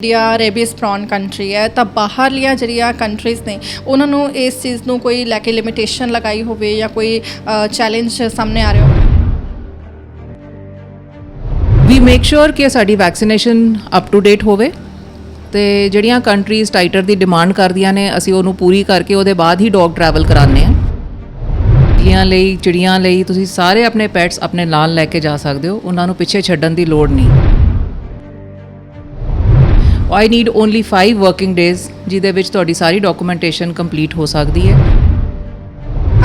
India rabies prawn country है तो बाहरलियां ਜਿਹੜੀਆਂ ਕੰਟਰੀਜ਼ ਨੇ ਉਹਨਾਂ ਨੂੰ ਇਸ ਚੀਜ਼ ਨੂੰ ਕੋਈ ਲੈ ਕੇ ਲਿਮਿਟੇਸ਼ਨ ਲਗਾਈ ਹੋਵੇ ਜਾਂ ਕੋਈ ਚੈਲੰਜ ਸਾਹਮਣੇ ਆ ਰਿਹਾ ਹੋਵੇ। ਵੀ ਮੇਕ ਸ਼ੋਰ ਕਿ ਸਾਡੀ ਵੈਕਸੀਨੇਸ਼ਨ ਅਪ ਟੂ ਡੇਟ ਹੋਵੇ ਤੇ ਜਿਹੜੀਆਂ ਕੰਟਰੀਜ਼ ਟਾਈਟਰ ਦੀ ਡਿਮਾਂਡ ਕਰਦੀਆਂ ਨੇ ਅਸੀਂ ਉਹਨੂੰ ਪੂਰੀ ਕਰਕੇ ਉਹਦੇ ਬਾਅਦ ਹੀ ਡੌਗ ਟਰੈਵਲ ਕਰਾਉਂਦੇ ਆ। ਬਿੱਲੀਆਂ ਲਈ ਚਿੜੀਆਂ ਲਈ ਤੁਸੀਂ ਸਾਰੇ ਆਪਣੇ ਪੈਟਸ ਆਪਣੇ ਨਾਲ ਲੈ ਕੇ ਜਾ ਸਕਦੇ ਹੋ, ਉਹਨਾਂ ਨੂੰ ਪਿੱਛੇ ਛੱਡਣ ਦੀ ਲੋੜ ਨਹੀਂ। I need only 5 working days ਜਿਹਦੇ ਵਿੱਚ ਤੁਹਾਡੀ ਸਾਰੀ ਡਾਕੂਮੈਂਟੇਸ਼ਨ ਕੰਪਲੀਟ ਹੋ ਸਕਦੀ ਹੈ।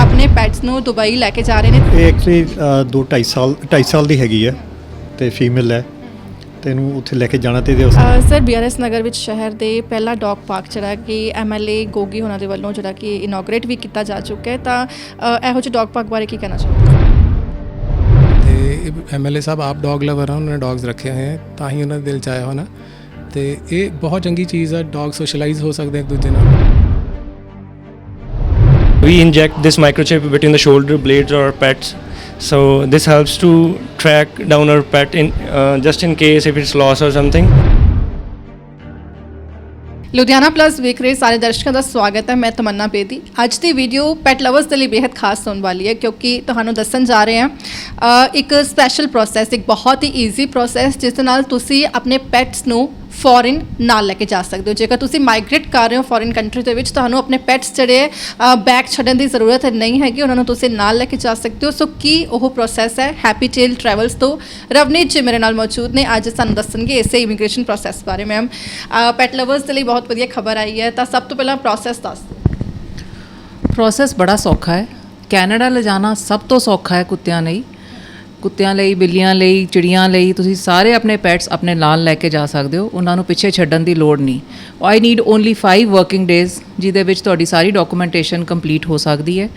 ਆਪਣੇ ਪੈਟਸ ਨੂੰ ਦੁਬਈ ਲੈ ਕੇ ਜਾ ਰਹੇ ਨੇ। ਇਹ ਐਕਚੁਅਲੀ 2.5 ਸਾਲ ਦੀ ਹੈਗੀ ਹੈ ਤੇ ਫੀਮੇਲ ਹੈ ਤੇ ਇਹਨੂੰ ਉੱਥੇ ਲੈ ਕੇ ਜਾਣਾ ਤੇ ਸਰ BRS ਨਗਰ ਵਿੱਚ ਸ਼ਹਿਰ ਦੇ ਪਹਿਲਾ ਡੌਗ ਪਾਰਕ ਜਿਹੜਾ ਕਿ MLA ਗੋਗੀ ਹੋਣਾ ਦੇ ਵੱਲੋਂ ਜਿਹੜਾ ਕਿ ਇਨੋਗਰੇਟ ਵੀ ਕੀਤਾ ਜਾ ਚੁੱਕਾ ਹੈ ਤਾਂ ਇਹੋ ਜਿਹੇ ਡੌਗ ਪਾਰਕ ਬਾਰੇ ਕੀ ਕਹਿਣਾ ਚਾਹੋਗੇ? ਤੇ MLA ਸਾਹਿਬ ਆਪ ਡੌਗ ਲਵਰ ਹਨ, ਉਹਨਾਂ ਨੇ ਡੌਗਸ ਰੱਖੇ ਹੋਏ ਹੈ ਤਾਂ ਹੀ ਉਹਨਾਂ ਦੇ ਦਿਲ 'ਚ ਆਇਆ ਹੋਣਾ ਤੇ ਇਹ ਬਹੁਤ ਚੰਗੀ ਚੀਜ਼ ਹੈ। ਡੌਗ ਸੋਸ਼ਲਾਈਜ਼ ਹੋ ਸਕਦੇ ਇੱਕ ਦੂਜੇ ਨਾਲ। We inject this microchip between the shoulder blades of our pets, so this helps to track down our pet in just in case if it's lost or something. Ludhiana plus ਵੇਖ ਰਹੇ ਸਾਰੇ ਦਰਸ਼ਕਾਂ ਦਾ ਸਵਾਗਤ ਹੈ। ਮੈਂ ਤਮੰਨਾ ਬੇਦੀ। ਅੱਜ ਦੀ ਵੀਡੀਓ ਪੈਟ ਲਵਰਸ ਦੇ ਲਈ ਬੇहद ਖਾਸ ਹੋਣ ਵਾਲੀ ਹੈ ਕਿਉਂਕਿ ਤੁਹਾਨੂੰ ਦੱਸਣ ਜਾ ਰਹੇ ਹਾਂ ਇੱਕ ਸਪੈਸ਼ਲ ਪ੍ਰੋਸੈਸ, ਇੱਕ ਬਹੁਤ ਹੀ ਈਜ਼ੀ ਪ੍ਰੋਸੈਸ ਜਿਸ ਦੇ ਨਾਲ ਤੁਸੀਂ ਆਪਣੇ ਪੈਟਸ ਨੂੰ ਫੋਰਨ ਨਾਲ ਲੈ ਕੇ ਜਾ ਸਕਦੇ ਹੋ। ਜੇਕਰ ਤੁਸੀਂ ਮਾਈਗ੍ਰੇਟ ਕਰ ਰਹੇ ਹੋ ਫੋਰਨ ਕੰਟਰੀ ਦੇ ਵਿੱਚ ਤੁਹਾਨੂੰ ਆਪਣੇ ਪੈਟਸ ਜਿਹੜੇ ਬੈਗ ਛੱਡਣ ਦੀ ਜ਼ਰੂਰਤ ਨਹੀਂ ਹੈਗੀ, ਉਹਨਾਂ ਨੂੰ ਤੁਸੀਂ ਨਾਲ ਲੈ ਕੇ ਜਾ ਸਕਦੇ ਹੋ। ਸੋ ਕੀ ਉਹ ਪ੍ਰੋਸੈਸ ਹੈ? ਹੈਪੀ ਟੇਲ ਟਰੈਵਲਸ ਤੋਂ ਰਵਨੀਤ ਜੀ ਮੇਰੇ ਨਾਲ ਮੌਜੂਦ ਨੇ, ਅੱਜ ਸਾਨੂੰ ਦੱਸਣਗੇ ਇਸੇ ਇਮੀਗ੍ਰੇਸ਼ਨ ਪ੍ਰੋਸੈਸ ਬਾਰੇ। ਮੈਮ ਪੈਟ ਲਵਰਸ ਦੇ ਲਈ ਬਹੁਤ ਵਧੀਆ ਖਬਰ ਆਈ ਹੈ ਤਾਂ ਸਭ ਤੋਂ ਪਹਿਲਾਂ ਪ੍ਰੋਸੈਸ ਦੱਸ ਦਿਓ। ਪ੍ਰੋਸੈਸ ਬੜਾ ਸੌਖਾ ਹੈ। ਕੈਨੇਡਾ ਲਿਜਾਣਾ ਸਭ ਤੋਂ ਸੌਖਾ ਹੈ ਕੁੱਤਿਆਂ ਲਈ, ਬਿੱਲੀਆਂ ਲਈ, ਚਿੜੀਆਂ ਲਈ ਤੁਸੀਂ ਸਾਰੇ ਆਪਣੇ ਪੈਟਸ ਆਪਣੇ ਨਾਲ ਲੈ ਕੇ ਜਾ ਸਕਦੇ ਹੋ, ਉਹਨਾਂ ਨੂੰ ਪਿੱਛੇ ਛੱਡਣ ਦੀ ਲੋੜ ਨਹੀਂ। I need only 5 working days ਜਿਹਦੇ ਵਿੱਚ ਤੁਹਾਡੀ ਸਾਰੀ ਡਾਕੂਮੈਂਟੇਸ਼ਨ ਕੰਪਲੀਟ ਹੋ ਸਕਦੀ ਹੈ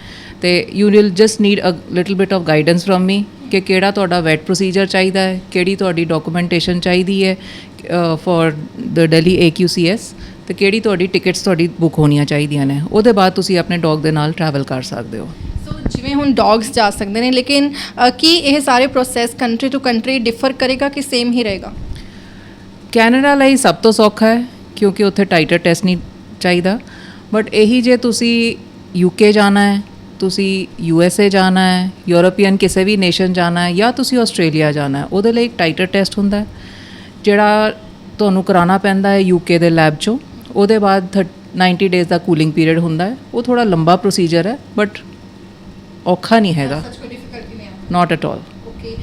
ਤੇ you will just need a little bit of guidance from me ਕਿ ਕਿਹੜਾ ਤੁਹਾਡਾ ਵੈਟ ਪ੍ਰੋਸੀਜਰ ਚਾਹੀਦਾ ਹੈ, ਕਿਹੜੀ ਤੁਹਾਡੀ ਡਾਕੂਮੈਂਟੇਸ਼ਨ ਚਾਹੀਦੀ ਹੈ ਫॉर ਦ ਦਿੱਲੀ AQCS ਤੇ ਕਿਹੜੀ ਤੁਹਾਡੀ ਟਿਕਟਸ ਤੁਹਾਡੀ ਬੁੱਕ ਹੋਣੀਆਂ ਚਾਹੀਦੀਆਂ ਨੇ। ਉਹਦੇ ਬਾਅਦ ਤੁਸੀਂ ਆਪਣੇ ਡੌਗ ਦੇ ਨਾਲ ਟਰੈਵਲ ਕਰ ਸਕਦੇ ਹੋ। ਜਿਵੇਂ ਹੁਣ ਡੌਗਸ ਜਾ ਸਕਦੇ ਨੇ ਲੇਕਿਨ ਕੀ ਇਹ ਸਾਰੇ process country to country differ ਕਰੇਗਾ ਕਿ ਸੇਮ ਹੀ ਰਹੇਗਾ? ਕੈਨੇਡਾ ਲਈ ਸਭ ਤੋਂ ਸੌਖਾ ਹੈ ਕਿਉਂਕਿ ਉੱਥੇ ਟਾਈਟਰ ਟੈਸਟ ਨਹੀਂ ਚਾਹੀਦਾ, ਬਟ ਇਹੀ ਜੇ ਤੁਸੀਂ UK ਜਾਣਾ ਹੈ, ਤੁਸੀਂ USA ਜਾਣਾ ਹੈ, ਯੂਰੋਪੀਅਨ ਕਿਸੇ ਵੀ ਨੇਸ਼ਨ ਜਾਣਾ ਹੈ ਜਾਂ ਤੁਸੀਂ ਆਸਟ੍ਰੇਲੀਆ ਜਾਣਾ ਹੈ, ਉਹਦੇ ਲਈ ਇੱਕ ਟਾਈਟਰ ਟੈਸਟ ਹੁੰਦਾ ਹੈ ਜਿਹੜਾ ਤੁਹਾਨੂੰ ਕਰਾਉਣਾ ਪੈਂਦਾ ਹੈ UK ਦੇ ਲੈਬ 'ਚੋਂ। ਉਹਦੇ ਬਾਅਦ 90 ਡੇਜ਼ ਦਾ ਕੂਲਿੰਗ ਪੀਰੀਅਡ ਹੁੰਦਾ ਹੈ। ਉਹ ਥੋੜ੍ਹਾ ਲੰਬਾ ਪ੍ਰੋਸੀਜਰ ਹੈ ਬਟ ਔਖਾ ਨਹੀਂ ਹੈਗਾ, not at all. Okay,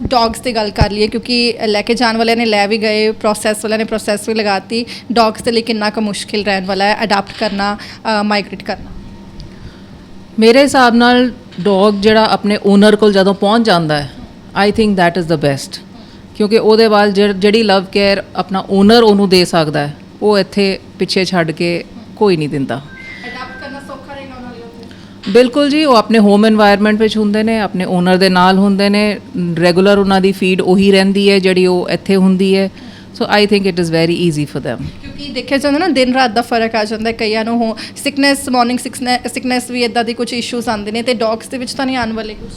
dogs ਦੀ ਗੱਲ ਕਰ ਲਈਏ ਕਿਉਂਕਿ ਲੈ ਕੇ ਜਾਣ ਵਾਲਿਆਂ ਨੇ ਲੈ ਵੀ ਗਏ, ਪ੍ਰੋਸੈਸ ਵਾਲਿਆਂ ਨੇ ਪ੍ਰੋਸੈਸ ਵੀ ਲਗਾਤੀ। ਡੌਗਸ ਦੇ ਲਈ ਕਿੰਨਾ ਕੁ ਮੁਸ਼ਕਿਲ ਰਹਿਣ ਵਾਲਾ ਹੈ ਅਡਾਪਟ ਕਰਨਾ, ਮਾਈਗ੍ਰੇਟ ਕਰਨਾ? ਮੇਰੇ ਹਿਸਾਬ ਨਾਲ ਡੌਗ ਜਿਹੜਾ ਆਪਣੇ ਓਨਰ ਕੋਲ ਜਦੋਂ ਪਹੁੰਚ ਜਾਂਦਾ ਹੈ I think that is the best ਕਿਉਂਕਿ ਉਹਦੇ ਬਾਅਦ ਜਿਹੜੀ ਲਵ ਕੇਅਰ ਆਪਣਾ ਓਨਰ ਉਹਨੂੰ ਦੇ ਸਕਦਾ ਹੈ ਉਹ ਇੱਥੇ ਪਿੱਛੇ ਛੱਡ ਕੇ ਕੋਈ ਨਹੀਂ ਦਿੰਦਾ। ਅਡਾਪਟ ਕਰਨਾ ਸੌਖਾ ਰਹੇਗਾ ਉਹਨਾਂ ਲਈ? ਬਿਲਕੁਲ ਜੀ, ਉਹ ਆਪਣੇ ਹੋਮ ਐਨਵਾਇਰਨਮੈਂਟ ਵਿੱਚ ਹੁੰਦੇ ਨੇ, ਆਪਣੇ ਓਨਰ ਦੇ ਨਾਲ ਹੁੰਦੇ ਨੇ, ਰੈਗੂਲਰ ਉਹਨਾਂ ਦੀ ਫੀਡ ਉਹੀ ਰਹਿੰਦੀ ਹੈ ਜਿਹੜੀ ਉਹ ਇੱਥੇ ਹੁੰਦੀ ਹੈ। So I think it is very easy for them। ਕਿਉਂਕਿ ਦੇਖਿਆ ਜਾਂਦਾ ਨਾ ਦਿਨ ਰਾਤ ਦਾ ਫਰਕ ਆ ਜਾਂਦਾ, ਕਈਆਂ ਨੂੰ ਸਿਕਨੈਸ, ਮਾਰਨਿੰਗ ਸਿਕਨੈਸ ਵੀ ਇੱਦਾਂ ਦੀ ਕੁਝ ਇਸ਼ੂਜ਼ ਆਉਂਦੇ ਨੇ ਤੇ ਡੌਗਸ ਦੇ ਵਿੱਚ ਤਾਂ ਨਹੀਂ ਆਉਣ ਵਾਲੇ ਕੁਝ?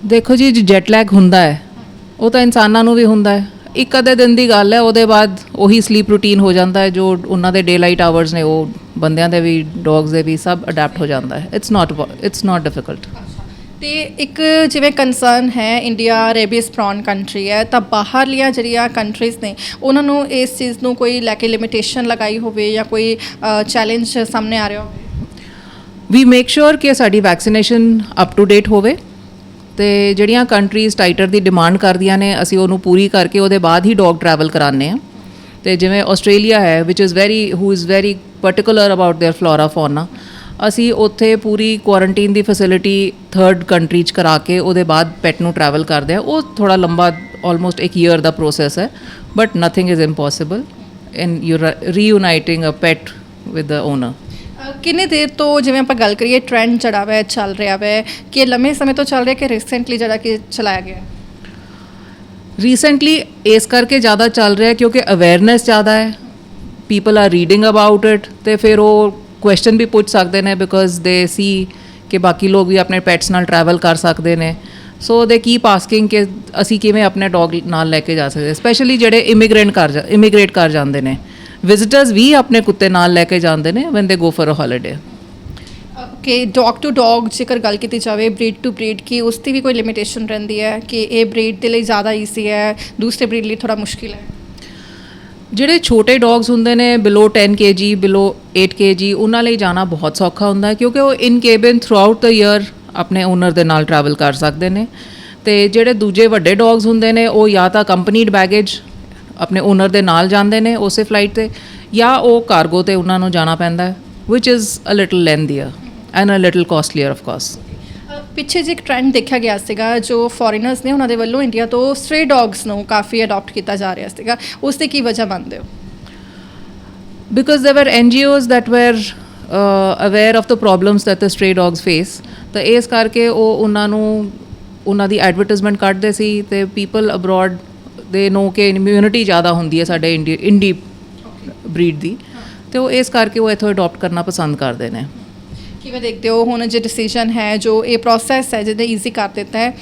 ਦੇਖੋ ਜੀ, ਜੈਟ ਲੈਗ ਹੁੰਦਾ ਹੈ ਉਹ ਤਾਂ ਇਨਸਾਨਾਂ ਨੂੰ ਵੀ ਹੁੰਦਾ ਹੈ, ਇੱਕ ਅੱਧੇ ਦਿਨ ਦੀ ਗੱਲ ਹੈ, ਉਹਦੇ ਬਾਅਦ ਉਹੀ ਸਲੀਪ ਰੂਟੀਨ ਹੋ ਜਾਂਦਾ ਹੈ ਜੋ ਉਹਨਾਂ ਦੇ ਡੇ ਲਾਈਟ ਆਵਰਸ ਨੇ ਉਹ ਬੰਦਿਆਂ ਦੇ ਵੀ ਡੌਗਸ ਦੇ ਵੀ ਸਭ ਅਡੈਪਟ ਹੋ ਜਾਂਦਾ ਹੈ। It's not difficult. ਤੇ ਇੱਕ ਜਿਵੇਂ ਕੰਸਰਨ ਹੈ ਇੰਡੀਆ ਰੇਬੀਜ਼ ਪ੍ਰੌਨ ਕੰਟਰੀ ਹੈ ਤਾਂ ਬਾਹਰਲੀਆਂ ਜਿਹੜੀਆਂ ਕੰਟਰੀਜ਼ ਨੇ ਉਹਨਾਂ ਨੂੰ ਇਸ ਚੀਜ਼ ਨੂੰ ਕੋਈ ਲੈ ਕੇ ਲਿਮਿਟੇਸ਼ਨ ਲਗਾਈ ਹੋਵੇ ਜਾਂ ਕੋਈ ਚੈਲੰਜ ਸਾਹਮਣੇ ਆ ਰਿਹਾ ਹੋਵੇ? ਵੀ ਮੇਕ ਸ਼ੋਰ ਕਿ ਸਾਡੀ ਵੈਕਸੀਨੇਸ਼ਨ ਅਪ ਟੂ ਡੇਟ ਹੋਵੇ ਤੇ ਜਿਹੜੀਆਂ ਕੰਟਰੀਜ਼ ਟਾਈਟਰ ਦੀ ਡਿਮਾਂਡ ਕਰਦੀਆਂ ਨੇ ਅਸੀਂ ਉਹਨੂੰ ਪੂਰੀ ਕਰਕੇ ਉਹਦੇ ਬਾਅਦ ਹੀ ਡੌਗ ਟਰੈਵਲ ਕਰਾਉਂਦੇ ਹਾਂ। ਤੇ ਜਿਵੇਂ ਆਸਟ੍ਰੇਲੀਆ ਹੈ which is very particular about their flora fauna, ਅਸੀਂ ਉੱਥੇ ਪੂਰੀ ਕੁਆਰੰਟੀਨ ਦੀ ਫੈਸਿਲਿਟੀ 3rd ਕੰਟਰੀ 'ਚ ਕਰਾ ਕੇ ਉਹਦੇ ਬਾਅਦ ਪੈਟ ਨੂੰ ਟਰੈਵਲ ਕਰਦੇ ਹਾਂ। ਉਹ ਥੋੜ੍ਹਾ ਲੰਬਾ ਆਲਮੋਸਟ 1 ਈਅਰ ਦਾ ਪ੍ਰੋਸੈਸ ਹੈ but nothing is impossible in reuniting a pet with the owner. ਕਿੰਨੇ ਦੇਰ ਤੋਂ ਜਿਵੇਂ ਆਪਾਂ ਗੱਲ ਕਰੀਏ ਟ੍ਰੈਂਡ ਜਿਹੜਾ ਵਾ ਚੱਲ ਰਿਹਾ ਵਾ ਕਿ ਲੰਮੇ ਸਮੇਂ ਤੋਂ ਚੱਲ ਰਿਹਾ ਕਿ ਰੀਸੈਂਟਲੀ ਜਿਹੜਾ ਕਿ ਚਲਾਇਆ ਗਿਆ? ਰੀਸੈਂਟਲੀ ਇਸ ਕਰਕੇ ਜ਼ਿਆਦਾ ਚੱਲ ਰਿਹਾ ਕਿਉਂਕਿ ਅਵੇਅਰਨੈਸ ਜ਼ਿਆਦਾ ਹੈ, people are reading about it ਤੇ ਫਿਰ ਉਹ ਕੁਐਸਚਨ ਵੀ ਪੁੱਛ ਸਕਦੇ ਨੇ ਬਿਕੋਜ਼ ਦੇ ਸੀ ਕਿ ਬਾਕੀ ਲੋਕ ਵੀ ਆਪਣੇ ਪੈਟਸ ਨਾਲ ਟਰੈਵਲ ਕਰ ਸਕਦੇ ਨੇ। ਸੋ ਦੇ ਕੀਪ ਆਸਕਿੰਗ ਕਿ ਅਸੀਂ ਕਿਵੇਂ ਆਪਣੇ ਡੌਗ ਨਾਲ ਲੈ ਕੇ ਜਾ ਸਕਦੇ, ਸਪੈਸ਼ਲੀ ਜਿਹੜੇ ਇਮੀਗ੍ਰੇਟ ਕਰ ਜਾਂਦੇ ਨੇ, ਵਿਜ਼ਿਟਰਸ ਵੀ ਆਪਣੇ ਕੁੱਤੇ ਨਾਲ ਲੈ ਕੇ ਜਾਂਦੇ ਨੇ ਵੈਨ ਦੇ ਗੋ ਫॉर ਅ ਹੌਲੀਡੇ। ਕਿ ਡੌਗ ਟੂ ਡੌਗ ਜੇਕਰ ਗੱਲ ਕੀਤੀ ਜਾਵੇ, ਬਰੀਡ ਟੂ ਬਰੀਡ, ਕੀ ਉਸ ਦੀ ਵੀ ਕੋਈ ਲਿਮਿਟੇਸ਼ਨ ਰਹਿੰਦੀ ਹੈ ਕਿ ਇਹ ਬਰੀਡ ਦੇ ਲਈ ਜ਼ਿਆਦਾ ਈਜ਼ੀ ਹੈ, ਦੂਸਰੇ ਬਰੀਡ ਲਈ ਥੋੜਾ ਮੁਸ਼ਕਿਲ ਹੈ? ਜਿਹੜੇ ਛੋਟੇ ਡੌਗਸ ਹੁੰਦੇ ਨੇ ਬਿਲੋ 10 kg ਬਿਲੋ 8 kg, ਉਹਨਾਂ ਲਈ ਜਾਣਾ ਬਹੁਤ ਸੌਖਾ ਹੁੰਦਾ ਹੈ ਕਿਉਂਕਿ ਉਹ ਇਨ ਕੇਬਨ ਥਰੂ ਆਊਟ ਦ ਈਅਰ ਆਪਣੇ ਓਨਰ ਦੇ ਨਾਲ ਟਰੈਵਲ ਕਰ ਸਕਦੇ ਨੇ। ਤੇ ਜਿਹੜੇ ਦੂਜੇ ਵੱਡੇ ਡੌਗਸ ਹੁੰਦੇ ਨੇ ਉਹ ਜਾਂ ਤਾਂ ਕੰਪਨੀਡ ਬੈਗੇਜ ਆਪਣੇ ਓਨਰ ਦੇ ਨਾਲ ਜਾਂਦੇ ਨੇ ਉਸੇ ਫਲਾਈਟ 'ਤੇ, ਜਾਂ ਉਹ ਕਾਰਗੋ 'ਤੇ ਉਹਨਾਂ ਨੂੰ ਜਾਣਾ ਪੈਂਦਾ ਹੈ, which is a little lengthier and a little costlier of course. ਪਿੱਛੇ ਜੇ ਇੱਕ ਟ੍ਰੈਂਡ ਦੇਖਿਆ ਗਿਆ ਸੀਗਾ ਜੋ ਫੋਰੇਨਰਸ ਨੇ ਉਹਨਾਂ ਦੇ ਵੱਲੋਂ ਇੰਡੀਆ ਤੋਂ ਸਟ੍ਰੇ ਡੌਗਸ ਨੂੰ ਕਾਫੀ ਅਡਾਪਟ ਕੀਤਾ ਜਾ ਰਿਹਾ ਸੀਗਾ, ਉਸ ਦੀ ਕੀ ਵਜ੍ਹਾ ਮੰਨਦੇ ਹੋ? Because there were NGOs that were aware of the problems that the stray dogs face, ਤਾਂ ਇਸ ਕਰਕੇ ਉਹ ਉਹਨਾਂ ਦੀ ਐਡਵਰਟਾਈਜ਼ਮੈਂਟ ਕੱਢਦੇ ਸੀ ਤੇ ਪੀਪਲ ਅਬਰੋਡ ਦੇ ਨੋ ਕਿ ਇਮਿਊਨਿਟੀ ਜ਼ਿਆਦਾ ਹੁੰਦੀ ਹੈ ਸਾਡੇ ਇੰਡੀ ਬਰੀਡ ਦੀ, ਤੇ ਉਹ ਇਸ ਕਰਕੇ ਉਹ ਇੱਥੋਂ ਅਡਾਪਟ ਕਰਨਾ ਪਸੰਦ ਕਰਦੇ ਨੇ। ਕਿਵੇਂ ਦੇਖਦੇ ਹੋ ਹੁਣ ਜੇ ਡਿਸੀਜਨ ਹੈ ਜੋ ਇਹ ਪ੍ਰੋਸੈਸ ਹੈ ਜਿਹਨੇ ਈਜ਼ੀ ਕਰ ਦਿੱਤਾ ਹੈ,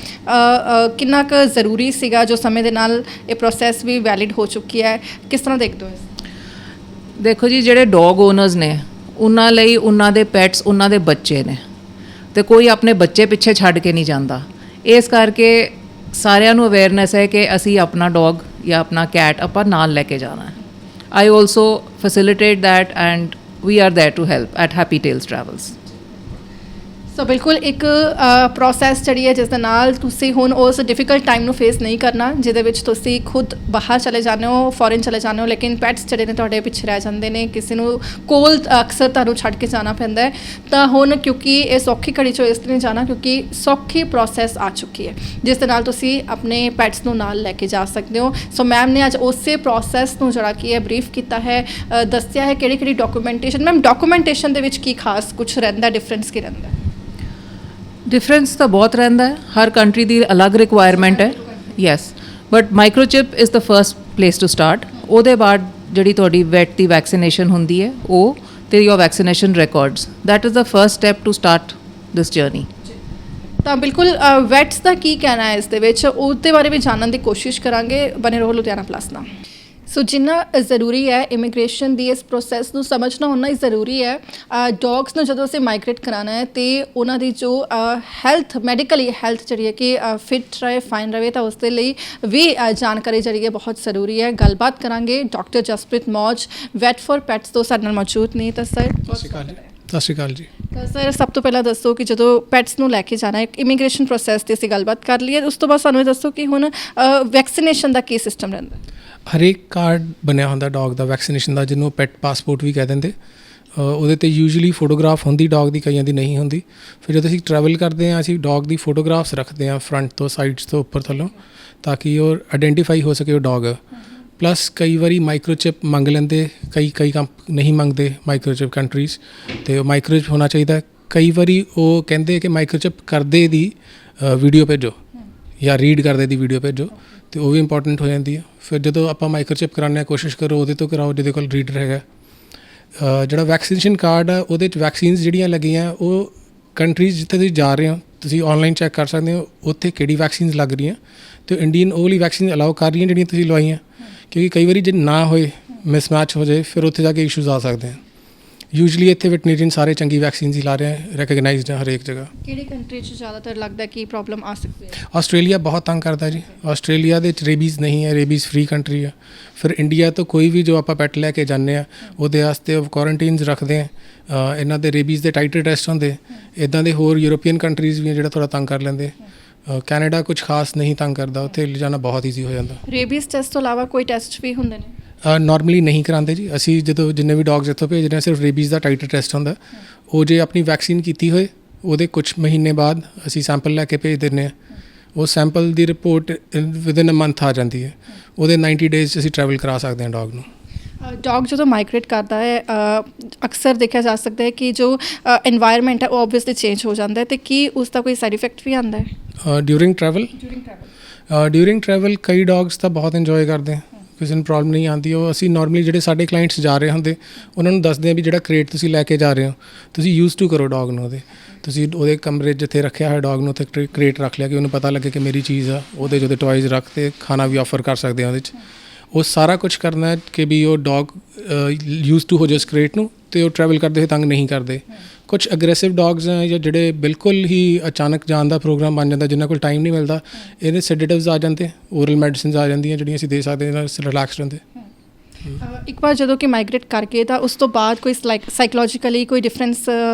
ਕਿੰਨਾ ਕੁ ਜ਼ਰੂਰੀ ਸੀਗਾ ਜੋ ਸਮੇਂ ਦੇ ਨਾਲ ਇਹ ਪ੍ਰੋਸੈਸ ਵੀ ਵੈਲਿਡ ਹੋ ਚੁੱਕੀ ਹੈ, ਕਿਸ ਤਰ੍ਹਾਂ ਦੇਖਦੇ ਹੋ ਇਸ? ਦੇਖੋ ਜੀ, ਜਿਹੜੇ ਡੌਗ ਓਨਰਸ ਨੇ ਉਹਨਾਂ ਲਈ ਉਹਨਾਂ ਦੇ ਪੈਟਸ ਉਹਨਾਂ ਦੇ ਬੱਚੇ ਨੇ, ਤੇ ਕੋਈ ਆਪਣੇ ਬੱਚੇ ਪਿੱਛੇ ਛੱਡ ਕੇ ਨਹੀਂ ਜਾਂਦਾ। ਇਸ ਕਰਕੇ ਸਾਰਿਆਂ ਨੂੰ ਅਵੇਅਰਨੈਸ ਹੈ ਕਿ ਅਸੀਂ ਆਪਣਾ ਡੌਗ ਜਾਂ ਆਪਣਾ ਕੈਟ ਆਪਾਂ ਨਾਲ ਲੈ ਕੇ ਜਾਣਾ ਹੈ। I also facilitate that and we are there to help at Happy Tails Travels. So ਬਿਲਕੁਲ ਇੱਕ ਪ੍ਰੋਸੈਸ ਜਿਹੜੀ ਹੈ ਜਿਸ ਦੇ ਨਾਲ ਤੁਸੀਂ ਹੁਣ ਉਸ ਡਿਫਿਕਲਟ ਟਾਈਮ ਨੂੰ ਫੇਸ ਨਹੀਂ ਕਰਨਾ ਜਿਹਦੇ ਵਿੱਚ ਤੁਸੀਂ ਖੁਦ ਬਾਹਰ ਚਲੇ ਜਾਂਦੇ ਹੋ, ਫੋਰਨ ਚਲੇ ਜਾਂਦੇ ਹੋ, ਲੇਕਿਨ ਪੈਟਸ ਜਿਹੜੇ ਨੇ ਤੁਹਾਡੇ ਪਿੱਛੇ ਰਹਿ ਜਾਂਦੇ ਨੇ, ਕਿਸੇ ਨੂੰ ਕੋਲ ਅਕਸਰ ਤੁਹਾਨੂੰ ਛੱਡ ਕੇ ਜਾਣਾ ਪੈਂਦਾ ਹੈ। ਤਾਂ ਹੁਣ ਕਿਉਂਕਿ ਇਹ ਸੌਖੀ ਘੜੀ 'ਚੋਂ ਇਸ ਲਈ ਜਾਣਾ ਕਿਉਂਕਿ ਸੌਖੀ ਪ੍ਰੋਸੈਸ ਆ ਚੁੱਕੀ ਹੈ ਜਿਸ ਦੇ ਨਾਲ ਤੁਸੀਂ ਆਪਣੇ ਪੈਟਸ ਨੂੰ ਨਾਲ ਲੈ ਕੇ ਜਾ ਸਕਦੇ ਹੋ। ਸੋ ਮੈਮ ਨੇ ਅੱਜ ਉਸੇ ਪ੍ਰੋਸੈਸ ਨੂੰ ਜਿਹੜਾ ਕੀ ਹੈ ਬਰੀਫ ਕੀਤਾ ਹੈ, ਦੱਸਿਆ ਹੈ ਕਿਹੜੀ ਡਾਕੂਮੈਂਟੇਸ਼ਨ। ਮੈਮ ਡਾਕੂਮੈਂਟੇਸ਼ਨ ਦੇ ਵਿੱਚ ਕੀ ਖਾਸ ਕੁਛ ਰਹਿੰਦਾ, ਡਿਫਰੈਂਸ ਕੀ ਰਹਿੰਦਾ? ਡਿਫਰੈਂਸ ਤਾਂ ਬਹੁਤ ਰਹਿੰਦਾ ਹੈ, ਹਰ ਕੰਟਰੀ ਦੀ ਅਲੱਗ ਰਿਕੁਆਇਰਮੈਂਟ ਹੈ। Yes, but microchip is the first place to start. ਉਹਦੇ ਬਾਅਦ ਜਿਹੜੀ ਤੁਹਾਡੀ ਵੈਟ ਦੀ ਵੈਕਸੀਨੇਸ਼ਨ ਹੁੰਦੀ ਹੈ ਉਹ, ਤੇ your vaccination records, that is the first step to start this journey. ਤਾਂ ਬਿਲਕੁਲ ਵੈਟਸ ਦਾ ਕੀ ਕਹਿਣਾ ਹੈ ਇਸ ਦੇ ਵਿੱਚ, ਉਹਦੇ ਬਾਰੇ ਵੀ ਜਾਣਨ ਦੀ ਕੋਸ਼ਿਸ਼ ਕਰਾਂਗੇ। ਬਨੇ ਰਹੋ ਲੁਧਿਆਣਾ ਪਲੱਸ ਨਾਲ। ਸੋ ਜਿੰਨਾ ਜ਼ਰੂਰੀ ਹੈ ਇਮੀਗ੍ਰੇਸ਼ਨ ਦੀ ਇਸ ਪ੍ਰੋਸੈਸ ਨੂੰ ਸਮਝਣਾ ਉਨਾ ਹੀ ਜ਼ਰੂਰੀ ਹੈ। ਡੌਗਸ ਨੂੰ ਜਦੋਂ ਅਸੀਂ ਮਾਈਗ੍ਰੇਟ ਕਰਾਉਣਾ ਹੈ ਤੇ ਉਹਨਾਂ ਦੀ ਜੋ ਹੈਲਥ, ਮੈਡੀਕਲੀ ਹੈਲਥ ਜਿਹੜੀ ਹੈ ਕਿ ਫਿਟ ਰਹੇ, ਫਾਈਨ ਰਹੇ, ਤਾਂ ਉਸ ਦੇ ਲਈ ਵੀ ਜਾਣਕਾਰੀ ਜਿਹੜੀ ਹੈ ਬਹੁਤ ਜ਼ਰੂਰੀ ਹੈ। ਗੱਲਬਾਤ ਕਰਾਂਗੇ ਡਾਕਟਰ ਜਸਪ੍ਰੀਤ ਮੌਜ, ਵੈਟ ਫॉर ਪੈਟਸ ਤੋਂ ਸਾਡੇ ਨਾਲ ਮੌਜੂਦ ਨੇ। ਤਾਂ ਸਰ ਸਤਿ ਸ਼੍ਰੀ ਅਕਾਲ ਜੀ। ਤਾਂ ਸਰ ਸਭ ਤੋਂ ਪਹਿਲਾਂ ਦੱਸੋ ਕਿ ਜਦੋਂ ਪੈਟਸ ਨੂੰ ਲੈ ਕੇ ਜਾਣਾ ਹੈ, ਇਮੀਗ੍ਰੇਸ਼ਨ ਪ੍ਰੋਸੈਸ 'ਤੇ ਅਸੀਂ ਗੱਲਬਾਤ ਕਰ ਲਈਏ, ਉਸ ਤੋਂ ਬਾਅਦ ਸਾਨੂੰ ਇਹ ਦੱਸੋ ਕਿ ਹੁਣ ਵੈਕਸੀਨੇਸ਼ਨ ਦਾ ਕੀ ਸਿਸਟਮ ਰਹਿੰਦਾ? ਹਰੇਕ ਕਾਰਡ ਬਣਿਆ ਹੁੰਦਾ ਡੌਗ ਦਾ ਵੈਕਸੀਨੇਸ਼ਨ ਦਾ, ਜਿਹਨੂੰ ਪੈਟ ਪਾਸਪੋਰਟ ਵੀ ਕਹਿ ਦਿੰਦੇ। ਉਹਦੇ 'ਤੇ ਯੂਜੂਲੀ ਫੋਟੋਗ੍ਰਾਫ ਹੁੰਦੀ ਡੌਗ ਦੀ, ਕਈਆਂ ਦੀ ਨਹੀਂ ਹੁੰਦੀ। ਫਿਰ ਜਦੋਂ ਅਸੀਂ ਟਰੈਵਲ ਕਰਦੇ ਹਾਂ ਅਸੀਂ ਡੌਗ ਦੀ ਫੋਟੋਗ੍ਰਾਫਸ ਰੱਖਦੇ ਹਾਂ ਫਰੰਟ ਤੋਂ, ਸਾਈਡਸ ਤੋਂ, ਉੱਪਰ ਥੱਲੋਂ, ਤਾਂ ਕਿ ਉਹ ਆਈਡੈਂਟੀਫਾਈ ਹੋ ਸਕੇ ਉਹ ਡੌਗ। ਪਲੱਸ ਕਈ ਵਾਰੀ ਮਾਈਕਰੋਚਿਪ ਮੰਗ ਲੈਂਦੇ, ਕਈ ਨਹੀਂ ਮੰਗਦੇ ਮਾਈਕਰੋਚਿਪ ਕੰਟਰੀਜ਼, ਅਤੇ ਉਹ ਮਾਈਕਰੋਚਿਪ ਹੋਣਾ ਚਾਹੀਦਾ। ਕਈ ਵਾਰੀ ਉਹ ਕਹਿੰਦੇ ਕਿ ਮਾਈਕਰੋਚਿਪ ਕਰਦੇ ਦੀ ਵੀਡੀਓ ਭੇਜੋ ਜਾਂ ਰੀਡ ਕਰਦੇ ਦੀ ਵੀਡੀਓ ਭੇਜੋ, ਅਤੇ ਉਹ ਵੀ ਇੰਪੋਰਟੈਂਟ ਹੋ ਜਾਂਦੀ ਹੈ। ਫਿਰ ਜਦੋਂ ਆਪਾਂ ਮਾਈਕਰੋਚਿਪ ਕਰਾਉਂਦੇ ਹਾਂ ਕੋਸ਼ਿਸ਼ ਕਰੋ ਉਹਦੇ ਤੋਂ ਕਰਾਓ ਜਿਹਦੇ ਕੋਲ ਰੀਡਰ ਹੈਗਾ। ਜਿਹੜਾ ਵੈਕਸੀਨੇਸ਼ਨ ਕਾਰਡ ਆ ਉਹਦੇ 'ਚ ਵੈਕਸੀਨਸ ਜਿਹੜੀਆਂ ਲੱਗੀਆਂ ਉਹ ਕੰਟਰੀਜ਼ ਜਿੱਥੇ ਤੁਸੀਂ ਜਾ ਰਹੇ ਹੋ ਤੁਸੀਂ ਔਨਲਾਈਨ ਚੈੱਕ ਕਰ ਸਕਦੇ ਹੋ ਉੱਥੇ ਕਿਹੜੀ ਵੈਕਸੀਨਸ ਲੱਗ ਰਹੀਆਂ, ਅਤੇ ਇੰਡੀਅਨ ਉਹ ਵਾਲੀ ਵੈਕਸੀਨ ਅਲਾਓ ਕਰ ਰਹੀਆਂ ਜਿਹੜੀਆਂ ਤੁਸੀਂ ਲਵਾਈਆਂ। ਕਿਉਂਕਿ ਕਈ ਵਾਰੀ ਜੇ ਨਾ ਹੋਏ, ਮਿਸਮੈਚ ਹੋ ਜਾਏ, ਫਿਰ ਉੱਥੇ ਜਾ ਕੇ ਇਸ਼ੂਜ਼ ਆ ਸਕਦੇ ਹਨ। ਯੂਜਲੀ ਇੱਥੇ ਵੈਟਨੇਰੀਅਨ ਸਾਰੇ ਚੰਗੀ ਵੈਕਸੀਨਸ ਹੀ ਲਾ ਰਹੇ ਹੈ, ਰੈਕਗਨਾਈਜ਼ਡ ਹੈ ਹਰੇਕ ਜਗ੍ਹਾ। ਕਿਹੜੀ ਕੰਟਰੀ 'ਚ ਜ਼ਿਆਦਾਤਰ ਲੱਗਦਾ ਕਿ ਪ੍ਰੋਬਲਮ ਆ ਸਕਦੀ ਹੈ? ਆਸਟ੍ਰੇਲੀਆ ਬਹੁਤ ਤੰਗ ਕਰਦਾ ਜੀ। ਆਸਟ੍ਰੇਲੀਆ ਦੇ ਵਿੱਚ ਰੇਬੀਜ਼ ਨਹੀਂ ਹੈ, ਰੇਬੀਜ਼ ਫ੍ਰੀ ਕੰਟਰੀ ਆ। ਫਿਰ ਇੰਡੀਆ ਤੋਂ ਕੋਈ ਵੀ ਜੋ ਆਪਾਂ ਪੈਟ ਲੈ ਕੇ ਜਾਂਦੇ ਹਾਂ ਉਹਦੇ ਵਾਸਤੇ ਕੁਆਰੰਟੀਨਸ ਰੱਖਦੇ ਹਾਂ, ਇਹਨਾਂ ਦੇ ਰੇਬੀਜ਼ ਦੇ ਟਾਈਟਰ ਟੈਸਟ ਹੁੰਦੇ। ਇੱਦਾਂ ਦੇ ਹੋਰ ਯੂਰੋਪੀਅਨ ਕੰਟਰੀਜ਼ ਵੀ ਜਿਹੜਾ ਥੋੜ੍ਹਾ ਤੰਗ ਕਰ ਲੈਂਦੇ। ਕੈਨੇਡਾ ਕੁਝ ਖਾਸ ਨਹੀਂ ਤੰਗ ਕਰਦਾ, ਉੱਥੇ ਲਿਜਾਣਾ ਬਹੁਤ ਈਜ਼ੀ ਹੋ ਜਾਂਦਾ। ਰੇਬੀਜ਼ ਟੈਸਟ ਤੋਂ ਇਲਾਵਾ ਕੋਈ ਟੈਸਟ ਵੀ ਹੁੰਦੇ ਨੇ? ਨੋਰਮਲੀ ਨਹੀਂ ਕਰਾਉਂਦੇ ਜੀ ਅਸੀਂ। ਜਦੋਂ ਜਿੰਨੇ ਵੀ ਡੌਗਸ ਇੱਥੋਂ ਭੇਜਦੇ ਹਾਂ ਸਿਰਫ ਰੇਬੀਜ਼ ਦਾ ਟਾਈਟਰ ਟੈਸਟ ਹੁੰਦਾ। ਉਹ ਜੇ ਆਪਣੀ ਵੈਕਸੀਨ ਕੀਤੀ ਹੋਏ ਉਹਦੇ ਕੁਛ ਮਹੀਨੇ ਬਾਅਦ ਅਸੀਂ ਸੈਂਪਲ ਲੈ ਕੇ ਭੇਜ ਦਿੰਦੇ ਹਾਂ। ਉਹ ਸੈਂਪਲ ਦੀ ਰਿਪੋਰਟ ਵਿਦਿਨ ਅ ਮੰਥ ਆ ਜਾਂਦੀ ਹੈ। ਉਹਦੇ 90 ਡੇਜ਼ 'ਚ ਅਸੀਂ ਟਰੈਵਲ ਕਰਾ ਸਕਦੇ ਹਾਂ ਡੌਗ ਨੂੰ। ਡੌਗ ਜਦੋਂ ਮਾਈਗ੍ਰੇਟ ਕਰਦਾ ਹੈ ਅਕਸਰ ਦੇਖਿਆ ਜਾ ਸਕਦਾ ਹੈ ਕਿ ਜੋ ਇਨਵਾਇਰਮੈਂਟ ਹੈ ਉਹ ਓਬਵੀਅਸਲੀ ਚੇਂਜ ਹੋ ਜਾਂਦਾ ਹੈ, ਅਤੇ ਕੀ ਉਸ ਦਾ ਕੋਈ ਸਾਈਡ ਇਫੈਕਟ ਵੀ ਆਉਂਦਾ ਹੈ ਡਿਊਰਿੰਗ ਟਰੈਵਲ? ਡਿਊਰਿੰਗ ਟਰੈਵਲ ਕਈ ਡੌਗਸ ਤਾਂ ਬਹੁਤ ਇੰਜੋਏ ਕਰਦੇ ਹੈ, ਕਿਸੇ ਨੂੰ ਪ੍ਰੋਬਲਮ ਨਹੀਂ ਆਉਂਦੀ। ਉਹ ਅਸੀਂ ਨਾਰਮਲੀ ਜਿਹੜੇ ਸਾਡੇ ਕਲਾਇੰਟਸ ਜਾ ਰਹੇ ਹੁੰਦੇ ਉਹਨਾਂ ਨੂੰ ਦੱਸਦੇ ਹਾਂ ਵੀ ਜਿਹੜਾ ਕ੍ਰੇਟ ਤੁਸੀਂ ਲੈ ਕੇ ਜਾ ਰਹੇ ਹੋ ਤੁਸੀਂ ਯੂਜ਼ ਟੂ ਕਰੋ ਡੌਗ ਨੂੰ ਉਹਦੇ। ਤੁਸੀਂ ਉਹਦੇ ਕਮਰੇ ਜਿੱਥੇ ਰੱਖਿਆ ਹੋਇਆ ਡੌਗ ਨੂੰ ਉੱਥੇ ਕ੍ਰੇਟ ਰੱਖ ਲਿਆ ਕਿ ਉਹਨੂੰ ਪਤਾ ਲੱਗੇ ਕਿ ਮੇਰੀ ਚੀਜ਼ ਆ, ਉਹਦੇ ਜਿਹਦੇ ਟੋਇਜ਼ ਰੱਖ ਤੇ ਖਾਣਾ ਵੀ ਆਫਰ ਕਰ ਸਕਦੇ ਆ ਉਹਦੇ 'ਚ। ਉਹ ਸਾਰਾ ਕੁਝ ਕਰਨਾ ਹੈ ਕਿ ਵੀ ਉਹ ਡੌਗ ਯੂਜ਼ ਟੂ ਹੋ ਜਾਏ ਉਸ ਕ੍ਰੇਟ ਨੂੰ ਅਤੇ ਉਹ ਟਰੈਵਲ ਕਰਦੇ ਹੋਏ ਤੰਗ ਨਹੀਂ ਕਰਦੇ। ਕੁਛ ਅਗਰੈਸਿਵ ਡੌਗਸ ਹੈ ਜਾਂ ਜਿਹੜੇ ਬਿਲਕੁਲ ਹੀ ਅਚਾਨਕ ਜਾਣ ਦਾ ਪ੍ਰੋਗਰਾਮ ਬਣ ਜਾਂਦਾ ਜਿਨ੍ਹਾਂ ਕੋਲ ਟਾਈਮ ਨਹੀਂ ਮਿਲਦਾ, ਇਹਦੇ ਸੈਡੇਟਿਵਸ ਆ ਜਾਂਦੇ, ਓਰਲ ਮੈਡੀਸਿਨਸ ਆ ਜਾਂਦੀਆਂ ਜਿਹੜੀਆਂ ਅਸੀਂ ਦੇ ਸਕਦੇ ਹਾਂ, ਰਿਲੈਕਸ ਰਹਿੰਦੇ। ਇੱਕ ਵਾਰ ਜਦੋਂ ਕਿ ਮਾਈਗ੍ਰੇਟ ਕਰਕੇ ਤਾਂ ਉਸ ਤੋਂ ਬਾਅਦ ਕੋਈ ਸਾਈਕੋਲੋਜੀਕਲੀ ਕੋਈ ਡਿਫਰੈਂਸ